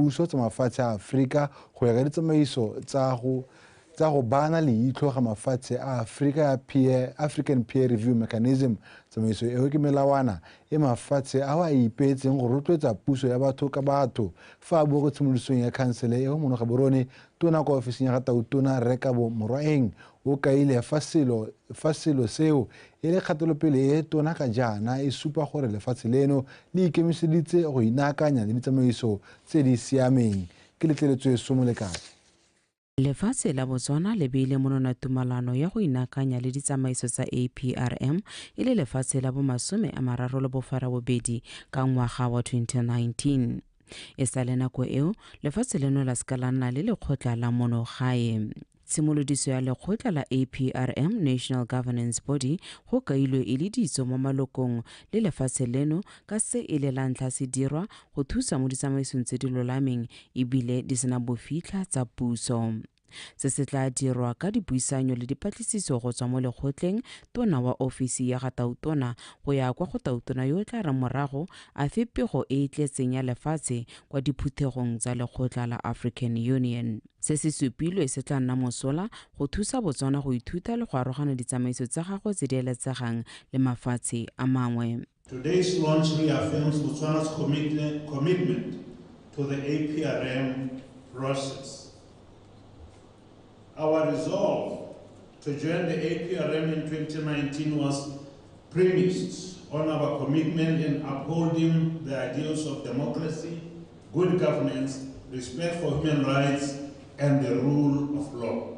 puso tsa mafatshe a Afrika go ya ka ditsamaiso tsa go bana leitlo ga mafatshe a African Peer Review Mechanism. Tsamaiso eo ke melawana e mafatshe a a ipeetseng go rotloetsa puso ya batho ka batho fa a bua go tshimolosong ya khansele eo mono ga borone tona kwa ofising ya ga Tautona Rekabo Morwaeng o kaile fa selo seo e le kgatelopele e tona ka jana e supa gore lefatshe leno le ikemiseditse go inakanya le ditsamaiso tse di siameng. Ke letleletswe Somolekane. Lefatshe la Botswana le beile monona tumalano ya go inakanya le ditsamaiso tsa APRM e le lefatshe la bo 32 ka ngwaga wa 2019. E sa le nako eo lefatshe leno la ska la nna le lekgotla la monogae. Tshimolodiso ya lekgotla la APRM National Governance Body go kailwe e le ditso mo malokong le lefatshe leno ka se e le la ntlha se dirwa go thusa mo ditsamaisong tse di lolameng ebile di sena bofitlha tsa puso. Se se tla dirwa ka dipuisanyo le dipatlisiso go tswa mo lekgotleng tona wa ofisi ya ga Tautona go ya kwa go Tautona yo tla ra morago a fepego e tletseng ya lefatshe kwa diphuthegong tsa lekgotla la African Union. Se se supilwe se tla nna mosola go thusa Botswana go ithuta le go arogana ditsamaiso tsa gago tse di eletsegang le mafatshe a mangwe. Today's launch reaffirms Botswana's commitment to the APRM process. Our resolve to join the APRM in 2019 was premised on our commitment in upholding the ideals of democracy, good governance, respect for human rights, and the rule of law.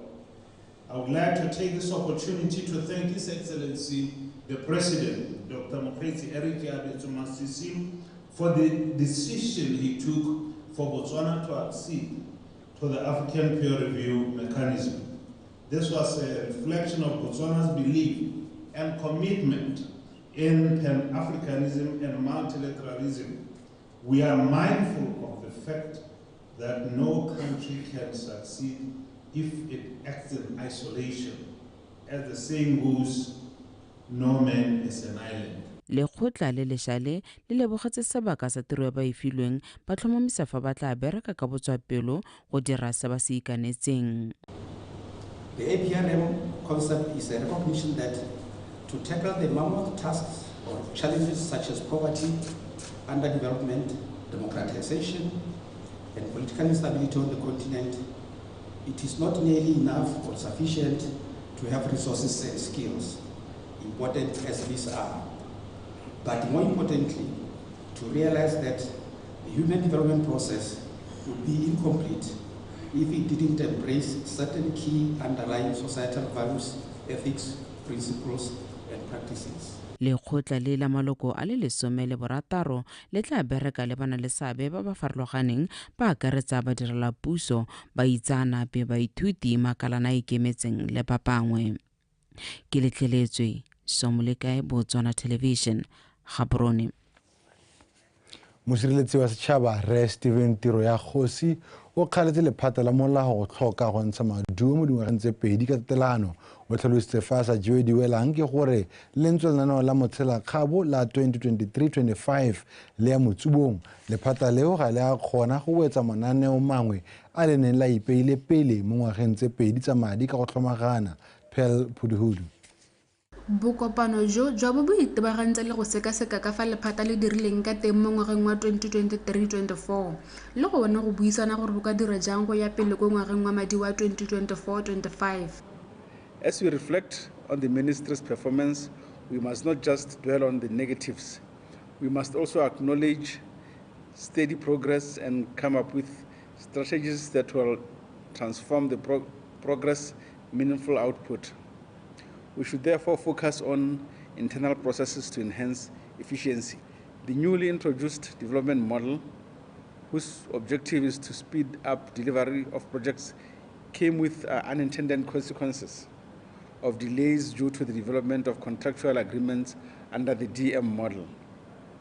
I would like to take this opportunity to thank His Excellency, the President, Dr. Mokgweetsi Eric Masisi, for the decision he took for Botswana to accede to the African Peer Review Mechanism. This was a reflection of Botswana's belief and commitment in Pan-Africanism and multilateralism. We are mindful of the fact that no country can succeed if it acts in isolation. As the saying goes, no man is an island. Lekgotla le lešale le lebogetse sebaka sa tiro ba e filweng ba tlhomamisa fa ba tla bereka ka botswapelo go dira se ba se ikanetseng. The APRM concept is a recognition that to tackle the mammoth tasks or challenges such as poverty, underdevelopment, democratization, and political instability on the continent, it is not nearly enough or sufficient to have resources and skills, important as these are. But more importantly, to realize that the human development process would be incomplete if it didn't embrace certain key underlying societal values, ethics, principles, and practices. Lekgotla le la maloko a le 16 le tla bereka le bana le seabe ba ba farologaneng ba akaretsa badirela puso, baitsanape, baithuti, makalana a ikemetseng le ba bangwe. Ke letleletswe Somolekae, Botswana Television, Gaborone. Mosireletsi wa setšhaba Re Steven Tiro ya Kgosi o kgaletse lephata la molao go tlhoka go ntsha maduo mo dingwageng tse pedi ka tatelano. O tlhalositse fa sa jewe diwelang ke gore lentswe lenaneo la motshelakgabo la 2023-25 le ya motsubong. Lephata leo ga le a kgona go wetsa mananeo mangwe a le neng la ipeile pele mo ngwageng tse pedi tsa madi ka go tlhomagana. Pel Phuduhudu. Bokopano jo jwa bo itebagantse le go sekaseka ka fa lephata le dirileng ka teng mo ngwageng wa 2023-24 le go bona go buisana gore bo ka dira jang go ya pele go ngwageng wa madi wa 2024-25. As we reflect on the ministry's performance, we must not just dwell on the negatives. We must also acknowledge steady progress and come up with strategies that will transform the progress, meaningful output. We should therefore focus on internal processes to enhance efficiency. The newly introduced development model, whose objective is to speed up delivery of projects, came with unintended consequences of delays due to the development of contractual agreements under the DM model.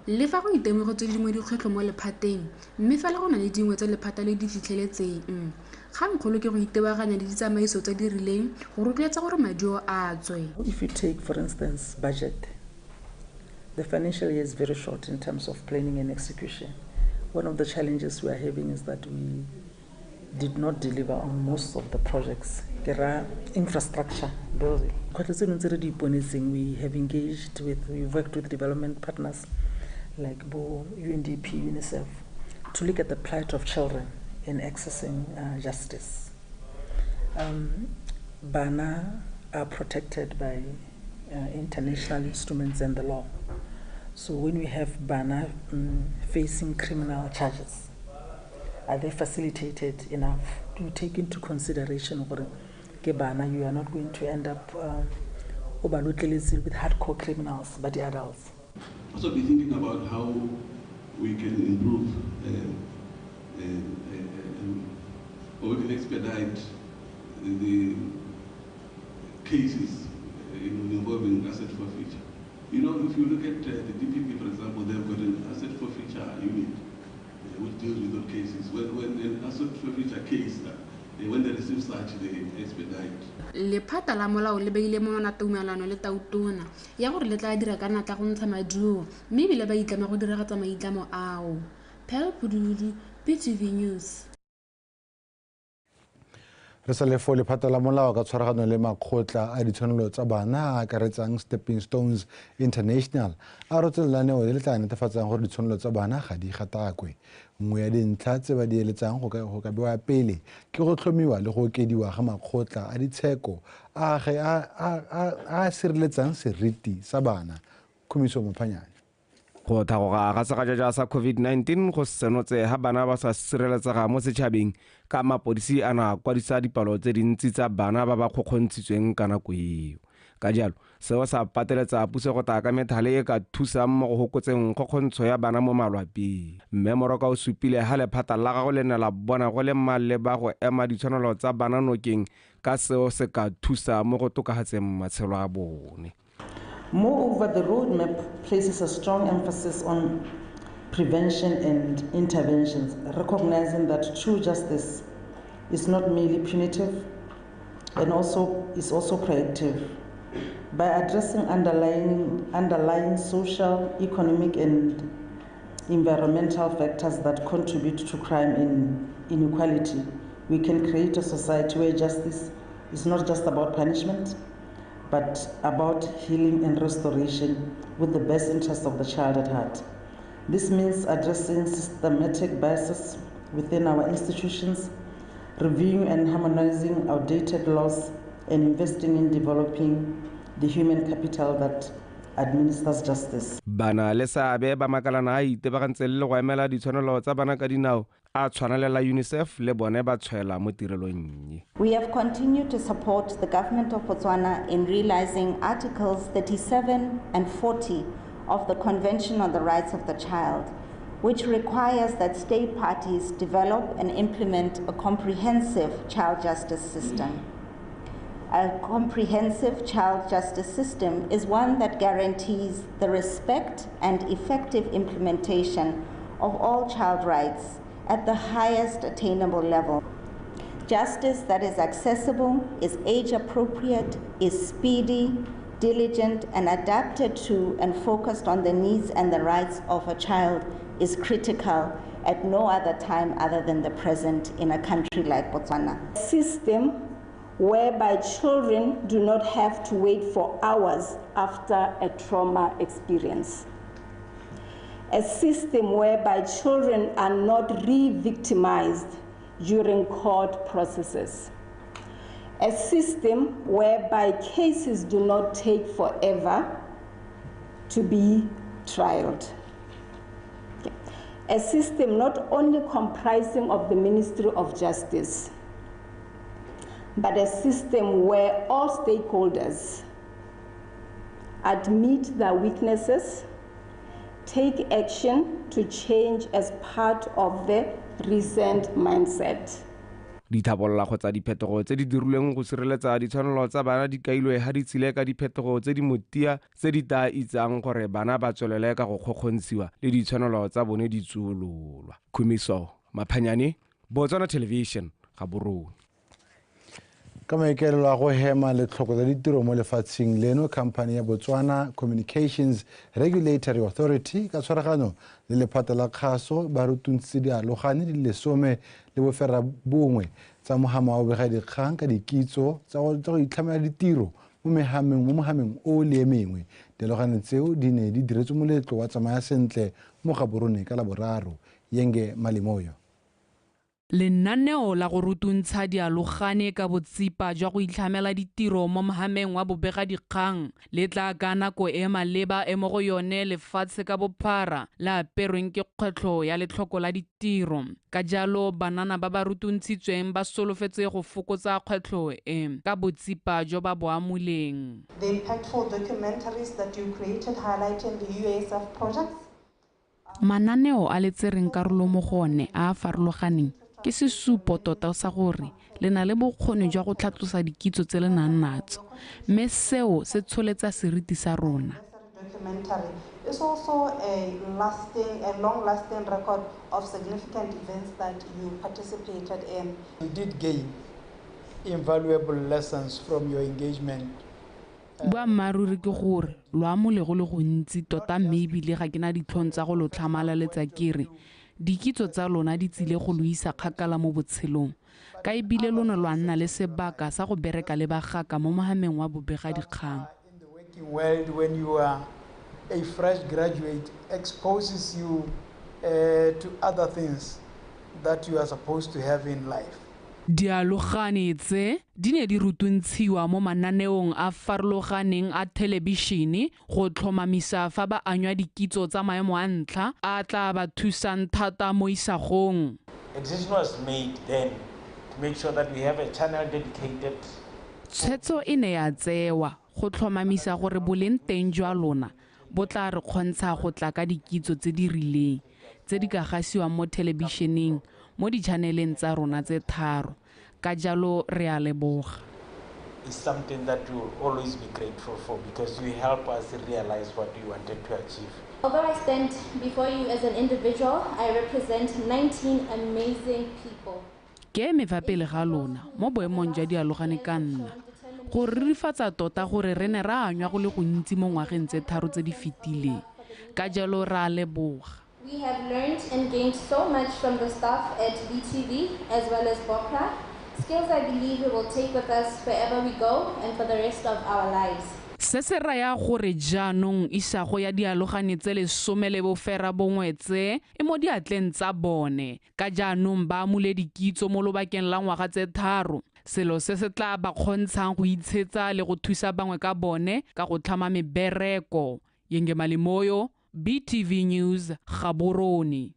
Le fa go itemogetse dingwe dikgwetlho mo lephateng, mme fela go na le dingwe tsa lephata le di fitlheletseng. Gangkgolo ke go itebaganya le ditsamaiso tse di rileng go rotloetsa gore maduo a tswe. If you take, for instance, budget, the financial year is very short in terms of planning and execution. one of the challenges we are having is that we did not deliver on most of the projects. Infrastructure building. We have engaged we've worked with development partners like UNDP, UNICEF, to look at the plight of children in accessing justice. Bana are protected by international instruments and the law. So when we have Bana facing criminal charges, are they facilitated enough to take into consideration Bana, you are not going to end up with hardcore criminals, but the adults? Also be thinking about how we can improve or we can expedite the cases involving asset forfeiture. You know, if you look at the DPP, for example, they've got an asset forfeiture unit which deals with those cases. When an asset forfeiture case, when they receive such, they expedite. Lephata la molao le beile monana tumelano le tautona ya gore le tla dira ka natla go ntsha maduo mme bile ba itlama go diragatsa maitlamo ao. Pel Pududu, PTV News. Re sa lefo lephata la molao ka tshwaragano le makgotla a ditshwanelo tsa bana a akaretsang Stepping Stones International a rotse lenaneo le tla netefatsang gore ditshwanelo tsa bana ga di gatakwe. Nngwe ya dintlha tse ba di eletsang go ka bewa pele ke go tlhomiwa le go okediwa ga makgotla a ditsheko a sireletsang seriti sa bana. Khumiso Mophanyane. Go thagoga ga segajaja sa COVID-19 go senotse ha bana ba sa sireletsega mo setšhabeng ka mapodisi a na kwadisa dipalo tse dintsi tsa bana ba ba kgokgontshitsweng ka nako eo. Ka jalo seo sa pateletsa puso go taka methale e ka thusang mo go hokotseng kgokgontsho ya bana mo malwapeng. Mme Moroka o supile ha lephata la gago le ne la bona go le maleba go ema ditshwanelo tsa bana nokeng ka seo se ka thusa mo go tokagatseng matshelo a bone. Moreover, the roadmap places a strong emphasis on prevention and interventions, recognizing that true justice is not merely punitive and is also proactive. By addressing underlying social, economic, and environmental factors that contribute to crime and inequality, we can create a society where justice is not just about punishment, but about healing and restoration with the best interest of the child at heart. This means addressing systematic biases within our institutions, reviewing and harmonizing outdated laws, and investing in developing the human capital that administers justice. Bana le seabe ba makalana a itebagantse le go emela ditshwanelo tsa bana ka dinao a tshwanelela UNICEF le bone ba tshwela mo tirelong. We have continued to support the government of Botswana in realizing Articles 37 and 40 of the Convention on the Rights of the Child, which requires that state parties develop and implement a comprehensive child justice system. A comprehensive child justice system is one that guarantees the respect and effective implementation of all child rights at the highest attainable level. Justice that is accessible, is age appropriate, is speedy, diligent, and adapted to and focused on the needs and the rights of a child is critical at no other time other than the present in a country like Botswana. A system whereby children do not have to wait for hours after a trauma experience. A system whereby children are not re-victimized during court processes. A system whereby cases do not take forever to be trialed. A system not only comprising of the Ministry of Justice, but a system where all stakeholders admit their weaknesses, take action to change as part of the recent mindset. Dithabolla kgotsa diphetogo tse di dirilweng go sireletsa ditshwanelo tsa bana di kailwe ha di tshile ka diphetogo tse di motia tse di tla itsang gore bana ba tswelele ka go kgokgontshiwa le ditshwanelo tsa bone di tsololwa. Khumiso Maphanyane, Botswana Television, Gaborone. ka maikaelelo a go hema letlhoko tsa ditiro mo lefatsheng leno khamphane ya Botswana Communications Regulatory Authority ka tshwaragano le lephata la kgaso ba rutuntse dialogane di le 10 le bofera bongwe tsa mohama wa bobegadikgang ka dikitso tsa go itlhamela ditiro mo mohameng o le mengwe. Dialogane tseo di ne di diretswe moletlo wa tsamaya sentle mo Gaborone ka Laboraro. Yenge Malimoyo. Lenaneo la go rutuntsha dialogane ka botsipa jwa go itlhamela ditiro mo mohameng wa bobegadikgang le tla ka nako e maleba e mo go yone lefatshe ka bophara la aperweng ke kgwetlho ya letlhoko la ditiro. Ka jalo banana ba ba rutuntshitsweng ba solofetse go fokotsa kgwetlho e ka botsipa jo ba bo amoleng. The impactful documentaries that you created highlighting the USF projects. Mananeo a letsereng karolo mo gone a farologaneng ke sesupo tota sa gore le na le bokgoni jwa go tlhatlosa dikitso tse le nang natso mme seo se tsholetsa seriti sa rona. Documentary is also a long-lasting record of significant events that you participated in. You did gain invaluable lessons from your engagement. Boammaaruri ke gore lo amolego le go ntsi tota mme ebile ga ke na ditlhong tsa go lo tlhamalaletsa kere dikitso tsa lona di tsile go lo isa kgakala mo botshelong ka ebile lona lo nna le sebaka sa go bereka le bagaka mo mohameng wa bobegadikgang. In the working world, when you are a fresh graduate, exposes you to other things that you are supposed to have in life. Dialogane tse di ne di rutuntshiwa mo mananeong a farologaneng a telebishene go tlhomamisa fa ba anywa dikitso tsa maemo a ntlha a tla ba thusang thata mo isagong. A decision was made then to make sure that we have a channel dedicated. Tshwetso e ne ya tsewa go tlhomamisa gore boleng teng jwa lona bo tla re kgontsha go tla ka dikitso tse di rileng tse di ka gasiwang mo telebisheneng mo di-channeleng tsa rona tse 3 ka jalo re a leboga. It's something that we will always be grateful for because you help us realize what we wanted to achieve. Although I stand before you as an individual, I represent 19 amazing people. Ke me fa pele ga lona mo boemong jwa dialogane ka nna go ririfatsa tota gore re ne ra anywa go le go ntsi mo ngwageng tse 3 tse di fetileng ka jalo ra leboga. We have learned and gained so much from the staff at BTV as well as BOPRA, skills I believe we will take with us wherever we go and for the rest of our lives. Se se raya gore jaanong isago ya dialogane tse le 10 le bofera bongwe tse e mo diatleng tsa bone ka jaanong ba amule dikitso mo lobakeng la ngwaga tse 3 selo se se tla ba kgontshang go itshetsa le go thusa bangwe ka bone ka go tlhama mebereko. Yenge Malimoyo, BTV News, Gaborone.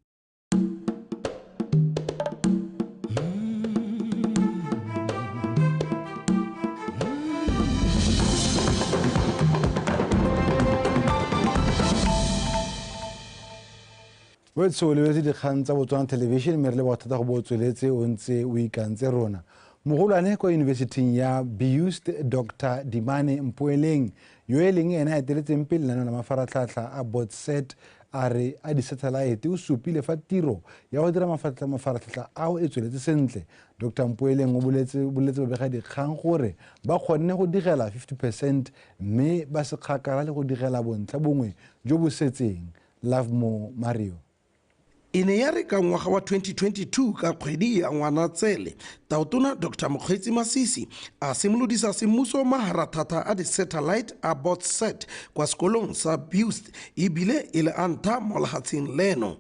Wetso le wetse dikgang tsa Botswana Television mme re le bothata go botsweletse o ntse o ikantse rona. Mogolwane kwa yunibesithing ya BUST Dr. Dimane Mpoeleng yo e leng ena a eteletseng pele lenaneo la mafaratlhatlha a Botset a re a di-satellite o supile fa tiro ya go dira mafaratlhatlha ao e tsweletse sentle. Dr. Mpoeleng o boletse babegadikgang gore ba kgonne go digela 50% mme ba se kgakala le go digela bontlha bongwe jo bo setseng. Love Mo Mario. E ne ya re ka ngwaga wa 2022 ka kgwedi ya Ngwanatsele taotona Dr. Mokgweetsi Masisi a simolodisa semmuso maharathata a di-satellite a Botset kwa sekolong sa BUST ebile e le a ntlha mo lefatsheng leno.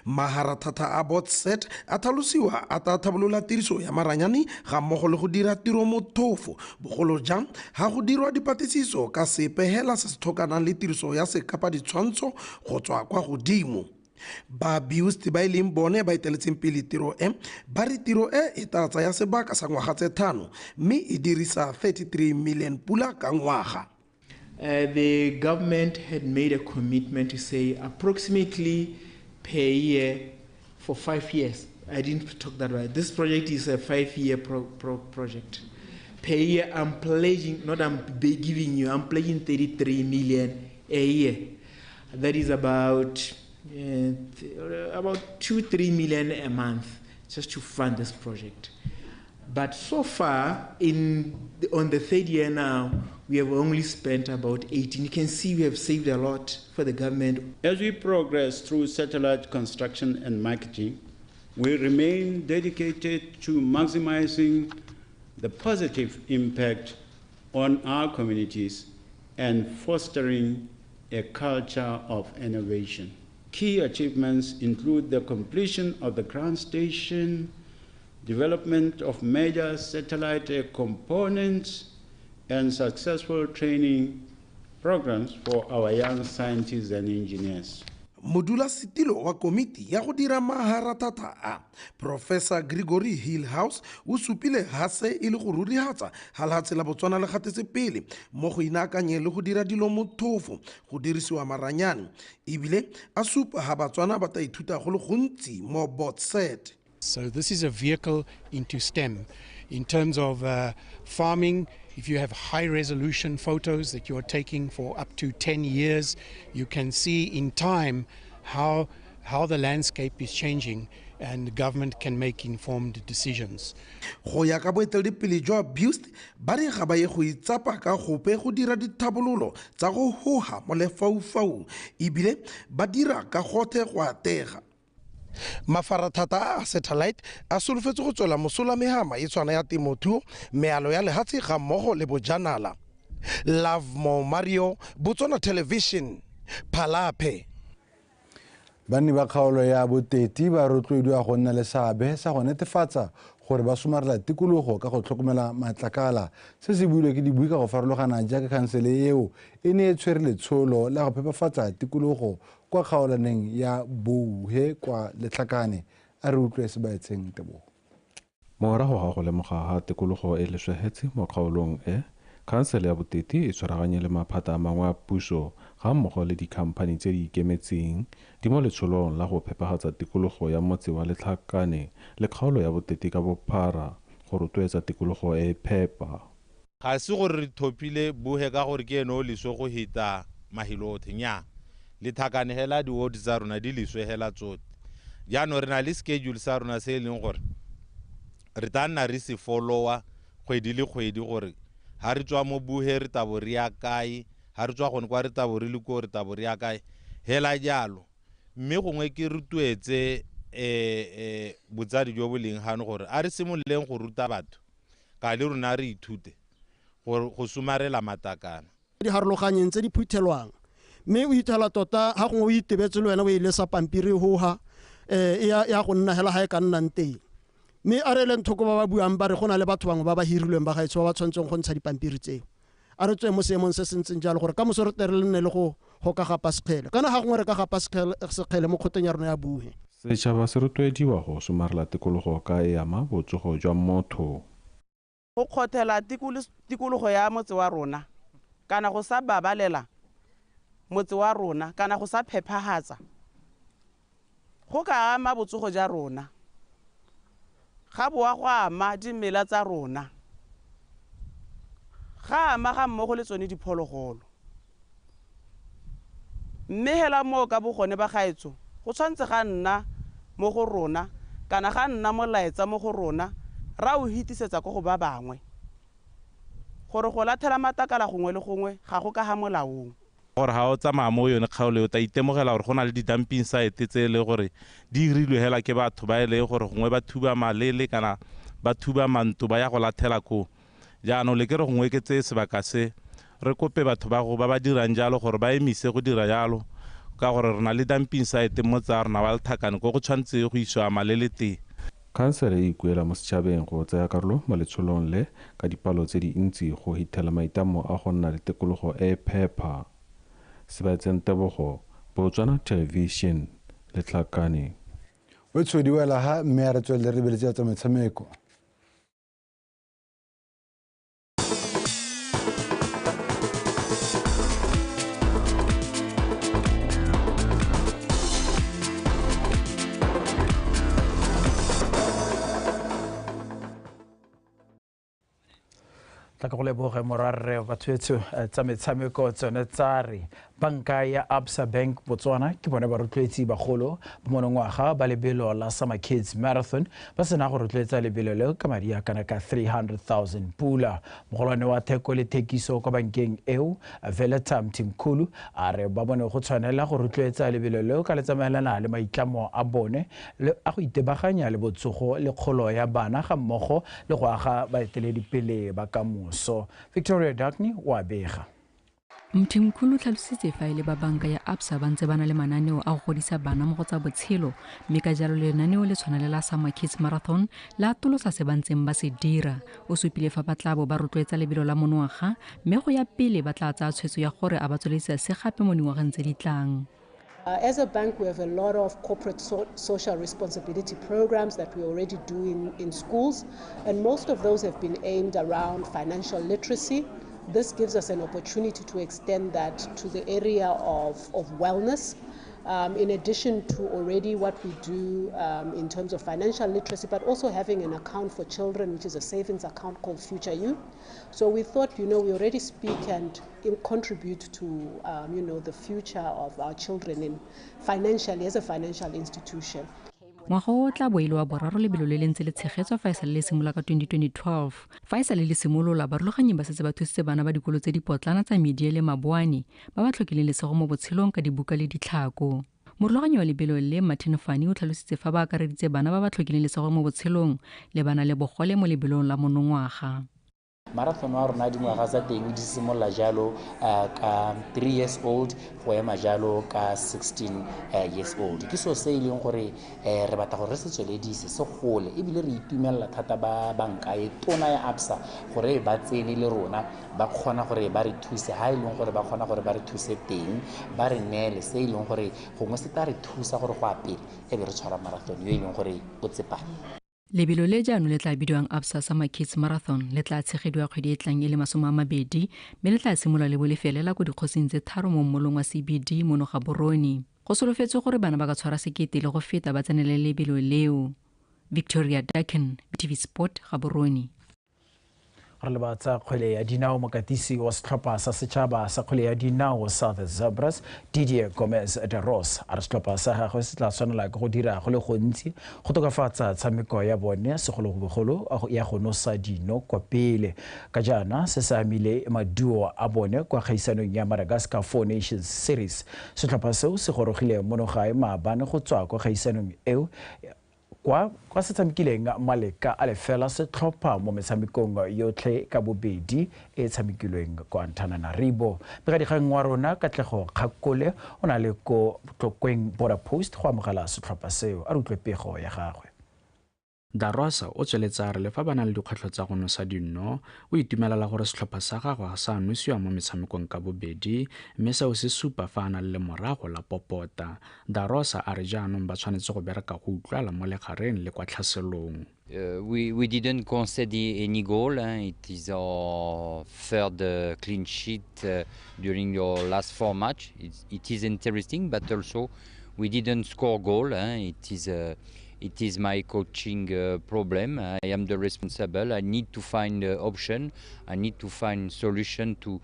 Maharathata a Botset a tlhalosiwa a tla tlhabolola tiriso ya maranyane ga mmogo le go dira tiro motlhofo bogolo jang ga go dirwa dipatlisiso ka sepehela se se tlhokanang le tiriso ya sekapa ditshwantsho go tswa kwa godimo. Ba BUST ba ileng bone ba eteletseng pele tiro e ba re tiro e tla tsaya sebaka sa ngwaga tse 5 mme e dirisa 33 million pula ka ngwaga. The government had made a commitment to say approximately per year for 5 years. I didn't talk that right. This project is a 5-year project. Per year, I'm pledging, not I'm giving you, I'm pledging 33 million a year. That is about 2-3 million a month just to fund this project. But so far, on the third year now, we have only spent about 18. You can see we have saved a lot for the government. As we progress through satellite construction and marketing, we remain dedicated to maximizing the positive impact on our communities and fostering a culture of innovation. Key achievements include the completion of the ground station, development of major satellite components, and successful training programs for our young scientists and engineers. Modula sitilo wa komiti ya go dira maharatata a Professor Gregory Hillhouse o supile hase e le go rurihatsa halhatse la Botswana le gatetse pele mo go inaakanye le go dira dilo mothofo go dirisiwa maranyane ebile a supa ha Batswana ba ta ithuta go le gontsi mo BOTSET. So this is a vehicle into STEM in terms of farming. If you have high resolution photos that you're taking for up to 10 years, you can see in time how the landscape is changing and the government can make informed decisions. Go ya ka boeteledipele jwa BOOST ba re ga ba ye go itsapa ka gope go dira dithabololo tsa go hoga mo lefaufau ebile ba dira ka gothe go atega. Mafarathata a satellite a solofetse go tswela mosola mehama e tshwana ya temothuo mealo ya lehatshe ga mmogo le bojanala. Love Mo Mario, Botswana Television, Phalape. Banni ba kgaolo ya boteti ba rotloediwa go nna le seabe sa go netefatsa gore ba somarela tikologo ka go tlhokomela matlakala se se builwe ke dibui ka go farologana jaaka khansele eo e ne e tshwere letsholo la go phepafatsa tikologo kwa kgaolaneng ya BONGWE kwa Letlhakane. A re utlwe sebaetseng Tebogo. Morago ga go lemoga ga tikologo e leswehetse mo kgaolong e, khansele ya boteti e tshwaraganye le maphata a mangwe a puso ga mmogo le dikhamphani tse di ikemetseng di mo letsholong la go phepagatsa tikologo ya motse wa Letlhakane le kgaolo ya boteti ka bophara go rotloetsa tikologo e phepa. Ga se gore re thopile BONGWE ka gore ke eno leswe go hita mahilothe nya Letlhakane hela di-ward tsa rona di leswe hela tsote. Jaanong re na le schedule sa rona se e leng gore re tla nna re se followa kgwedi le kgwedi gore ha re tswa mo BONGWE re tabo re ya kae, ha re tswa gone kwa re tabo re le ko re tabo re ya kae hela jalo. Mme gongwe ke rutwetse botsadi jo bo leng hano gore a re simololeng go ruta batho ka le rona re ithute go somarela matakana. Di harologanyeng tse di phuthelwang mme o ithela tota ha gongwe o itebetse le wena o ile sa pampiri hoha ya go nna hela ha e ka nnang teng. Mme a re le nthoko ba ba buang ba re gona le batho bangwe ba ba hirilweng ba gaetso ba ba tshwantseng go ntsha dipampiri tseo. A re tswe mo seemong se sentseng jalo gore ka moso re tere le nne le go ka gapa sekgele kana ga gongwe re ka gapa sekgele mo kgoteng ya rona ya BONGWE. Setšhaba se rotloediwa go somarela tikologo ka e ama botsogo jwa motho. Go kgothela tikologo ya motse wa rona kana go sa babalela motse wa rona kana go sa phephahatsa go ka ama botsogo jwa rona ga boa go ama dimela tsa rona ga ama ga mmogo le tsone diphologolo. Mme hela mo ka bogone ba gaetso go tshwantse ga nna mo go rona kana ga nna molaetsa mo go rona ra o hitisetsa go ba bangwe gore go lathela matakala gongwe le gongwe ga go ka ha molaong. Gore ha o tsamaya mo yone kgaolo o ta itemogela gore go na le di-dumping site tse le gore di irilwe hela ke batho ba ele gore gongwe ba thuba malele kana ba thuba manto ba ya go lathela ko. Jaanong le ke re gongwe ke tse sebaka se re kope batho ba go ba dirang jalo gore ba emise go dira jalo ka gore re na le dumping site mo tsa rona wa Letlhakane go tshwanetse go iswa malele teng. Khansele e ikuela mo setšhabeng go tsaya karolo mo letsholong le ka dipalo tse dintsi go hithela maitamo a go nna le tikologo e phepa. Sebaetseng Tebogo, Botswana Television, Letlhakane. O tshwediwela ha mme a re tswele re beletsa tsa metshameko. Tla go leboga morarre batho tsa metshameko tsone tsare banka ya Absa Bank Botswana ke bone ba rotloetsi bagolo ba monongwaga ba lebelo la Summer Kids Marathon ba sena go rotloetsa lebelo leo ka madi a kana ka 300,000 pula. Mogolwane wa theko le thekiso kwa bankeng eo Veleta Mtimkhulu a re ba bone go tshwanela go rotloetsa lebelo leo ka letsamaelana le maitlamo a bone le a go itebaganya le botsogo le kgolo ya bana ga mmogo le go aga baeteledipele ba kamoso. Victoria Dikgang wa bega. Mthimkhulu tlhalositse fa ile ba banka ya Absa ba ntse ba na le mananeo a go godisa bana mo go tsa botshelo mme ka jalo lenaneo le tshwana le la Summer Kids Marathon la atolosa se ba ntseng ba se dira. O supile fa ba tla bo ba rotloetsa lebelo la monongwaga mme go ya pele ba tla tsaya tshwetso ya gore a ba tsweletse se gape mo dingwageng tse di tlang. As a bank, we have a lot of corporate social responsibility programs that we already do in schools, and most of those have been aimed around financial literacy. This gives us an opportunity to extend that to the area of wellness, in addition to already what we do in terms of financial literacy, but also having an account for children, which is a savings account called Future You. So we thought, we already speak and contribute to, the future of our children financially as a financial institution. Ngwaga o tla bo e le wa boraro lebelo le lentse le tshegetswa fa e sa le simolola ka 2012. Fa e sa le simolola barologanyi ba setse ba thusitse bana ba dikolo tse di potlana tsa Media le Maboane ba ba tlhokileng lesego mo botshelong ka dibuka le ditlhako. Morulaganyi wa lebelo le Martin Fani o tlhalositse fa ba akareditse bana ba ba tlhokileng lesego mo botshelong le bana le bogole mo lebelong la monongwaga. Marathon wa rona dingwaga tsa teng di simolola jalo ka 3 years old go ema jalo ka 16 years old. Ke so se e leng gore re batla gore re se tsweledise se gole ebile re itumelela thata ba banka e tona ya Absa gore ba tsene le rona ba kgona gore ba re thuse ha e leng gore ba kgona gore ba re thuse teng ba re neele se e leng gore gongwe se tla re thusa gore go apele e be re tshwara marathon yo e leng gore o tsepame. Lebelo le jaanong le tla bidiwang Absa Summer Kids Marathon le tla tshegediwa kgwedi e tlang e le 20 mme le tla simolola le bolefelela ko dikgosing tse 3 mo mmolong wa CBD mono ga Boroni. Go solofetswe gore bana ba ka tshwara sekete le go feta ba tsenele lebelo leo. Victoria Dikgang, BTV Sport, ga Boroni. Re le batsa kgwele ya dinao mokatisi wa setlhopha sa setšhaba sa kgwele ya dinao sa the Zebras Didier Gomez de Ross a re setlhopha sa gagwe se tla tshwanela ke go dira go le gontsi go tokafatsa tshameko ya bone segolobogolo ya go nosa dino kwa pele ka jaana se se amile maduo a bone kwa kgaisanong ya Madagascar 4 Nations Series. Setlhopha seo se gorogile monogae maabane go tswa kwa kgaisanong eo kwa se tshamekileng maleka a lefela setlhopha mo metshamekong yotlhe ka bobedi e tshamekilweng kwa Antananarivo. Begadikgang wa rona Katlego Kgakole o na le ko tlokweng border post go amogela setlhopha seo a re utlwe pego ya gagwe. Darosa o tsweletsa re le fa ba na le dikgwetlho tsa go nosa dino o itumelela gore setlhopha sa gagwe ga sa nosiwa mo metshamekong ka bobedi mme seo se supa fa a na le morago la popota. Darosa a re jaanong ba tshwanetse go bereka go utlwala mo legareng le kwa tlhaselong. We didn't concede any goal. It is our third clean sheet during your last 4 matches. It is interesting, but also we didn't score goal. It is my coaching problem. I am the responsible. I need to find option. I need to find solution to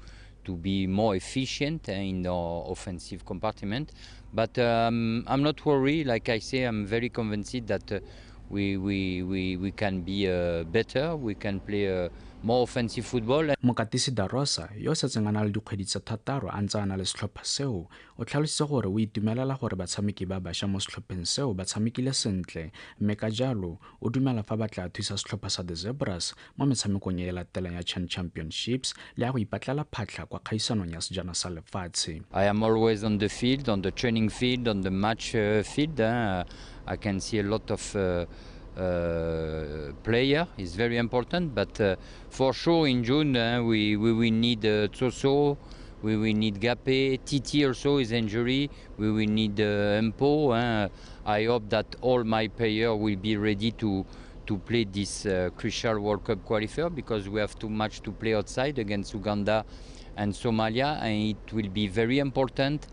be more efficient in our offensive compartment. But I'm not worried. Like I say, I'm very convinced that we can be better. We can play more offensive football. Mokatisi Darosa yo setseng a na le dikgwedi tse 3 a ntse a na le setlhopha seo o tlhalositse gore o itumelela gore batshameki ba bašwa mo setlhopheng seo ba tshamekile sentle mme ka jalo o dumela fa ba tla thusa setlhopha sa the Zebras mo metshamekong e latelang ya Championships le ya go ipatlela phatlha kwa kgaisanong ya sejana sa lefatshe. I am always on the field, on the training field, on the match field. I can see a lot of player is very important, but for sure in June we will need Tsoso, we will need Gape, Titi also is injury, we will need Mpo. I hope that all my players will be ready to play this crucial World Cup qualifier because we have too much to play outside against Uganda and Somalia, and it will be very important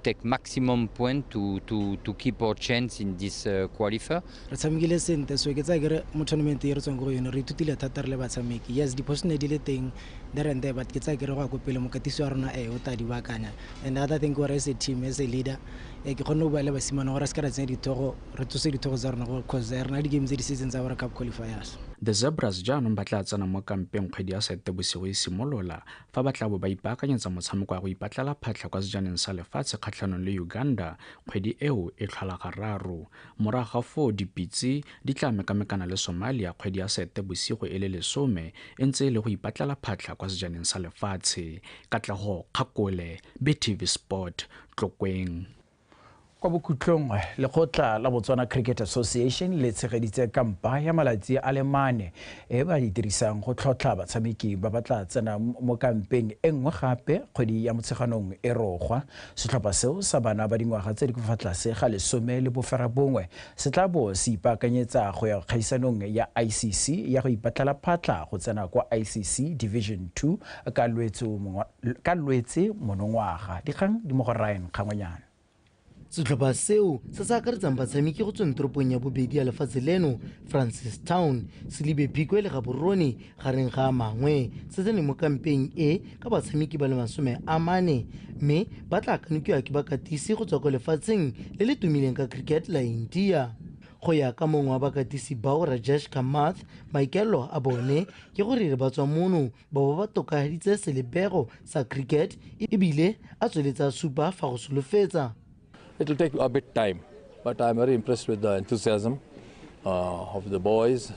take maximum point to keep our chance in this qualifier. Re tshamekile sente so ke tsa ke re mo tournament e re tswang go yone re itutile thata re le batshameki. Yes, di-position di le teng there and there, but ke tsa ke re go a go pele mokatisi wa rona o ta di bakanya. And other thing gore as a team, as a leader, ke kgone go bua le basimane gore se ka ra tsenya dithogo re tsose dithogo tsa rona go cause re na di games di season tsa World Cup qualifiers. The Zebras jaanong ba tla tsena mo kampeng kgwedi ya Seetebosigo e simolola fa ba tla bo ba ipaakanyetsa motshameko wa go ipatlela phatlha kwa sejaneng sa lefatshe kgatlhanong le Uganda kgwedi eo e tlhola gararo. Morago ga foo dipitse di tla mekamekana le Somalia kgwedi ya Seetebosigo e le 10 e ntse e le go ipatlela phatlha kwa sejaneng sa lefatshe. Katlego Kgakole, BTV Sport, Tlokweng. Kwa bokhutlong lekgotla la Botswana Cricket Association le tshegeditse kampa ya malatsi a le 4 e ba di dirisang go tlhotlha batshameki ba batla tsena mo kampeng e nngwe gape kgwedi ya motsheganong e rogwa. Setlhopha seo sa bana ba dingwaga tse di go fa tlase ga 10 le bofera bongwe se tla bo se ipaakanyetsa go ya kgaisanong ya ICC ya go ipatlela phatla go tsena kwa ICC Division 2 ka Lwetse monongwaga. Dikgang di mo go Ryan Kgangonyane. Setlhopha seo se sa akaretsang batshameki go tsweng toropong ya bobedi ya lefatshe leno Francistown se libe Phikwe le Gaborone gareng ga mangwe se tsene mo kampeng e ka batshameki ba le 40 mme ba tla kanokiwa ke bakatisi go tswa ko lefatsheng le le tumileng ka cricket la India. Go ya ka mongwe wa bakatisi bao Rajesh Kamath maikelo a bone ke gore re ba tswa mono ba ba tokaheditse selebego sa cricket ebile a tsweletsa supa fa go solofetsa. It will take a bit time, but I'm very impressed with the enthusiasm of the boys.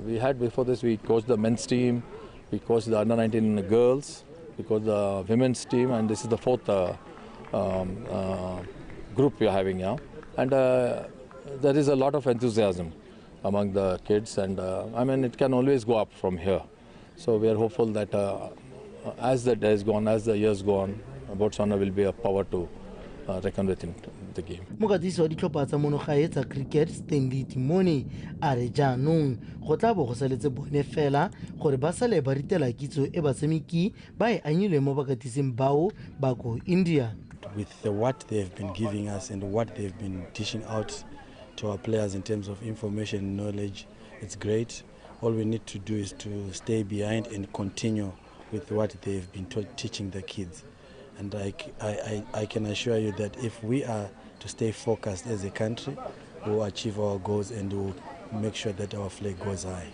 We had before this, we coached the men's team, we coached the under-19 girls, we coached the women's team, and this is the 4th group we are having now. And there is a lot of enthusiasm among the kids, and I mean, it can always go up from here. So we are hopeful that as the days go on, as the years go on, Botswana will be a power to reckon with in the game. Mokatisi wa ditlhopha tsa mono gae tsa cricket Stanley Timone a re jaanong go tla bo go saletse bone fela gore ba sale ba ritela kitso e batshameki ba e anyilwe mo bakatising bao ba go India. With what they have been giving us and what they've been teaching out to our players in terms of information, knowledge, it's great. All we need to do is to stay behind and continue with what they've been teaching the kids. And I can assure you that if we are to stay focused as a country, we will achieve our goals and we will make sure that our flag goes high.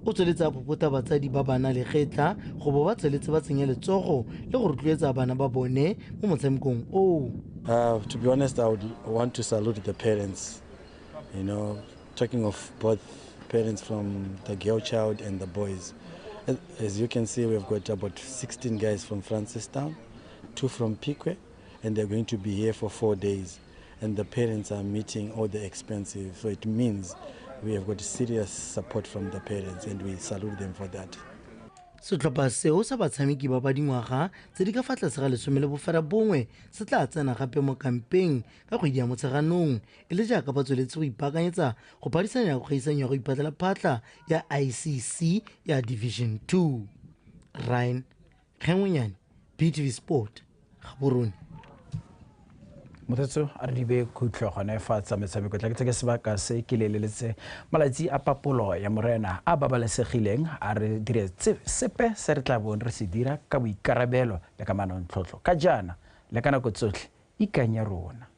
O tsweletsa popota batsadi ba bana le getla go bo ba tsweletse ba tsenya letsogo le go rotloetsa bana ba bone mo motshamekong o. To be honest, I would want to salute the parents. You know, talking of both parents from the girl child and the boys. As you can see, we've got about 16 guys from Francistown, 2 from Phikwe, and they're going to be here for 4 days. And the parents are meeting all the expenses, so it means we have got serious support from the parents, and we salute them for that. Setlhopha seo sa batshameki ba ba dingwaga tse di ka fa tlase ga 10 le bofera bongwe se tla tsena gape mo kampeng ka kgwedi ya motsheganong e le jaaka ba tsweletse go ipaakanyetsa go phadisana go gaisanya go ipatlela phatla ya ICC ya Division 2. Ryan Kgangonyane, BTV Sport, Gaborone. Motsetso a re dibe khutlo gone fa tsa metshameko tla ke tseke sebaka se ke leleletse malatsi a papolo ya morena a babalesegileng a re dire sepe se re tla bone re se dira ka boikarabelo le ka manontlhotlho ka jana le kana go tsotlhe ikanya rona.